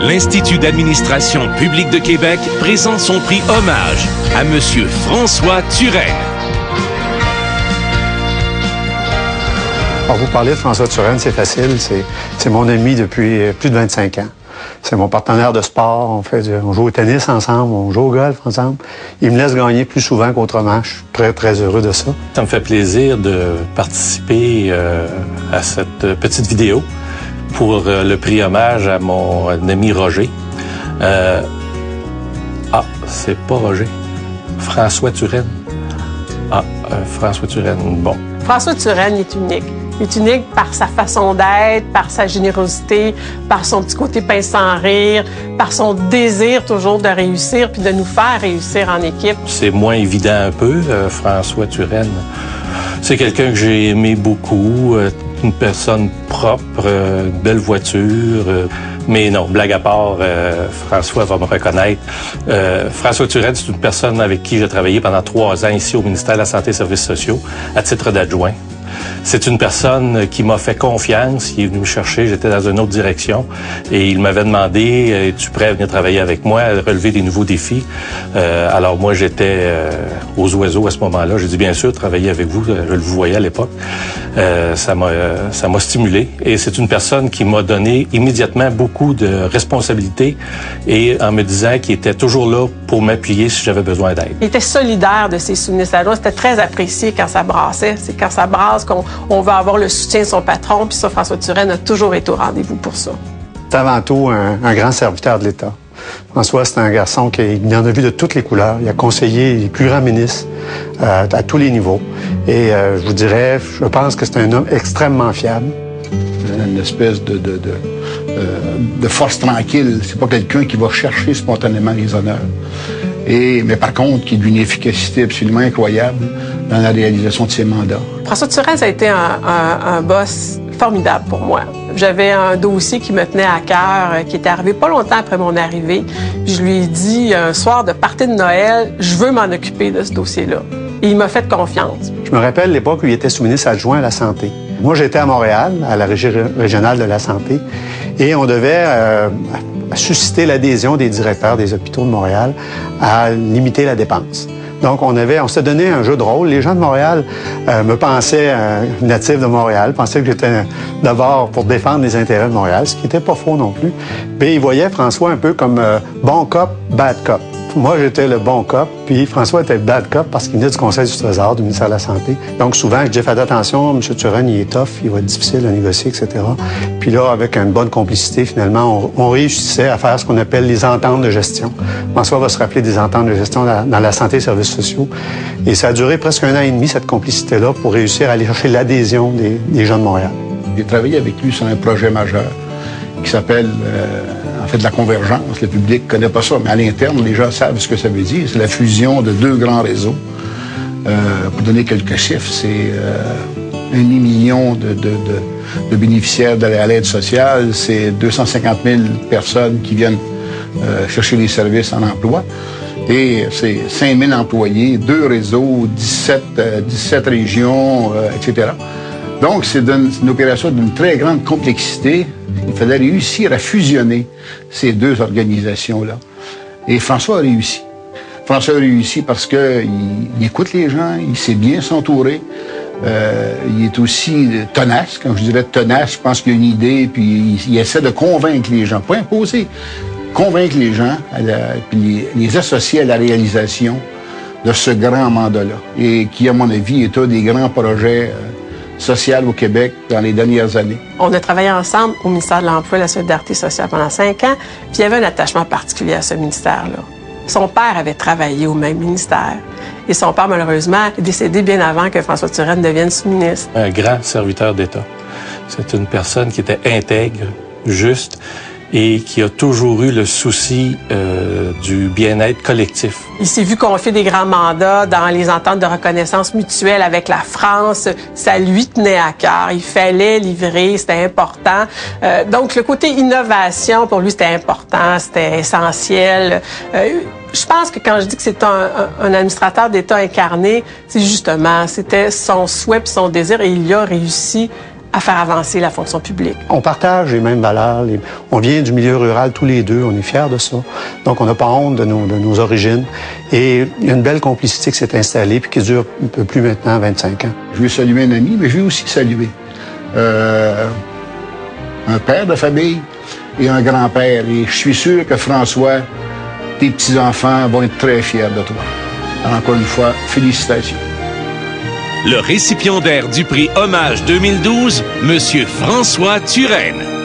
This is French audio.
l'Institut d'administration publique de Québec présente son prix hommage à Monsieur François Turenne. Alors, vous parler de François Turenne, c'est facile. C'est mon ami depuis plus de 25 ans. C'est mon partenaire de sport. On joue au tennis ensemble, on joue au golf ensemble. Il me laisse gagner plus souvent qu'autrement. Je suis très, très heureux de ça. Ça me fait plaisir de participer à cette petite vidéo pour le prix hommage à mon ami Roger. C'est pas Roger. François Turenne. François Turenne, bon. François Turenne est unique. Il est unique par sa façon d'être, par sa générosité, par son petit côté pince sans rire, par son désir toujours de réussir puis de nous faire réussir en équipe. C'est moins évident un peu, François Turenne. C'est quelqu'un que j'ai aimé beaucoup, une personne propre, une belle voiture. Mais non, blague à part, François va me reconnaître. François Turenne, c'est une personne avec qui j'ai travaillé pendant 3 ans ici au ministère de la Santé et Services sociaux à titre d'adjoint. C'est une personne qui m'a fait confiance, il est venu me chercher, j'étais dans une autre direction et il m'avait demandé « Es-tu prêt à venir travailler avec moi, à relever des nouveaux défis? » Alors moi, j'étais aux oiseaux à ce moment-là. J'ai dit « Bien sûr, travailler avec vous, je le voyais à l'époque. » Ça m'a stimulé et c'est une personne qui m'a donné immédiatement beaucoup de responsabilités et en me disant qu'il était toujours là pour m'appuyer si j'avais besoin d'aide. Il était solidaire de ses sous-ministres. C'était très apprécié quand ça brassait. C'est quand ça brasse qu'on va avoir le soutien de son patron. Puis ça, François Turenne a toujours été au rendez-vous pour ça. C'est avant tout un grand serviteur de l'État. François, c'est un garçon qui en a vu de toutes les couleurs. Il a conseillé les plus grands ministres à tous les niveaux. Et je vous dirais, je pense que c'est un homme extrêmement fiable. Une espèce de force tranquille. C'est pas quelqu'un qui va chercher spontanément les honneurs. Mais par contre, qui a d'une efficacité absolument incroyable dans la réalisation de ses mandats. François Turenne, ça a été un boss formidable pour moi. J'avais un dossier qui me tenait à cœur, qui était arrivé pas longtemps après mon arrivée. Puis je lui ai dit, un soir de party de Noël, je veux m'en occuper de ce dossier-là. Et il m'a fait confiance. Je me rappelle l'époque où il était sous-ministre adjoint à la Santé. Moi, j'étais à Montréal, à la Régie régionale de la Santé, et on devait susciter l'adhésion des directeurs des hôpitaux de Montréal à limiter la dépense. Donc, on s'est donné un jeu de rôle. Les gens de Montréal me pensaient natif de Montréal, pensaient que j'étais d'abord pour défendre les intérêts de Montréal, ce qui n'était pas faux non plus. Mais ils voyaient François un peu comme bon cop, bad cop. Moi, j'étais le bon cop, puis François était le bad cop parce qu'il venait du Conseil du Trésor, du ministère de la Santé. Donc, souvent, je dis, faites attention, M. Turenne, il est tough, il va être difficile à négocier, etc. Puis là, avec une bonne complicité, finalement, on réussissait à faire ce qu'on appelle les ententes de gestion. François va se rappeler des ententes de gestion dans la santé et services sociaux. Et ça a duré presque 1 an et demi, cette complicité-là, pour réussir à aller chercher l'adhésion des gens de Montréal. J'ai travaillé avec lui sur un projet majeur qui s'appelle... de la convergence. Le public ne connaît pas ça, mais à l'interne, les gens savent ce que ça veut dire. C'est la fusion de 2 grands réseaux. Pour donner quelques chiffres, c'est 1 million de bénéficiaires à l'aide sociale, c'est 250 000 personnes qui viennent chercher les services en emploi. Et c'est 5 000 employés, 2 réseaux, 17 régions, etc. Donc, c'est une opération d'une très grande complexité. Il fallait réussir à fusionner ces 2 organisations-là. Et François a réussi. François a réussi parce qu'il écoute les gens, il sait bien s'entourer. Il est aussi tenace. Quand je dirais tenace, je pense qu'il a une idée, puis il essaie de convaincre les gens. Pas imposer, convaincre les gens, puis les associer à la réalisation de ce grand mandat-là. Et qui, à mon avis, est un des grands projets social au Québec dans les dernières années. On a travaillé ensemble au ministère de l'Emploi et de la Solidarité sociale pendant 5 ans, puis il y avait un attachement particulier à ce ministère-là. Son père avait travaillé au même ministère. Et son père, malheureusement, est décédé bien avant que François Turenne devienne sous-ministre. Un grand serviteur d'État. C'est une personne qui était intègre, juste, et qui a toujours eu le souci du bien-être collectif. Il s'est vu confier des grands mandats dans les ententes de reconnaissance mutuelle avec la France. Ça lui tenait à cœur. Il fallait livrer, c'était important. Donc, le côté innovation, pour lui, c'était important, c'était essentiel. Je pense que quand je dis que c'est un administrateur d'État incarné, c'est justement, c'était son souhait et son désir, et il a réussi à faire avancer la fonction publique. On partage les mêmes valeurs. On vient du milieu rural tous les deux. On est fiers de ça. Donc, on n'a pas honte de nos origines. Et il y a une belle complicité qui s'est installée puis qui dure un peu plus maintenant, 25 ans. Je veux saluer un ami, mais je veux aussi saluer un père de famille et un grand-père. Et je suis sûr que François, tes petits-enfants vont être très fiers de toi. Alors, encore une fois, félicitations. Le récipiendaire du prix Hommage 2012, Monsieur François Turenne.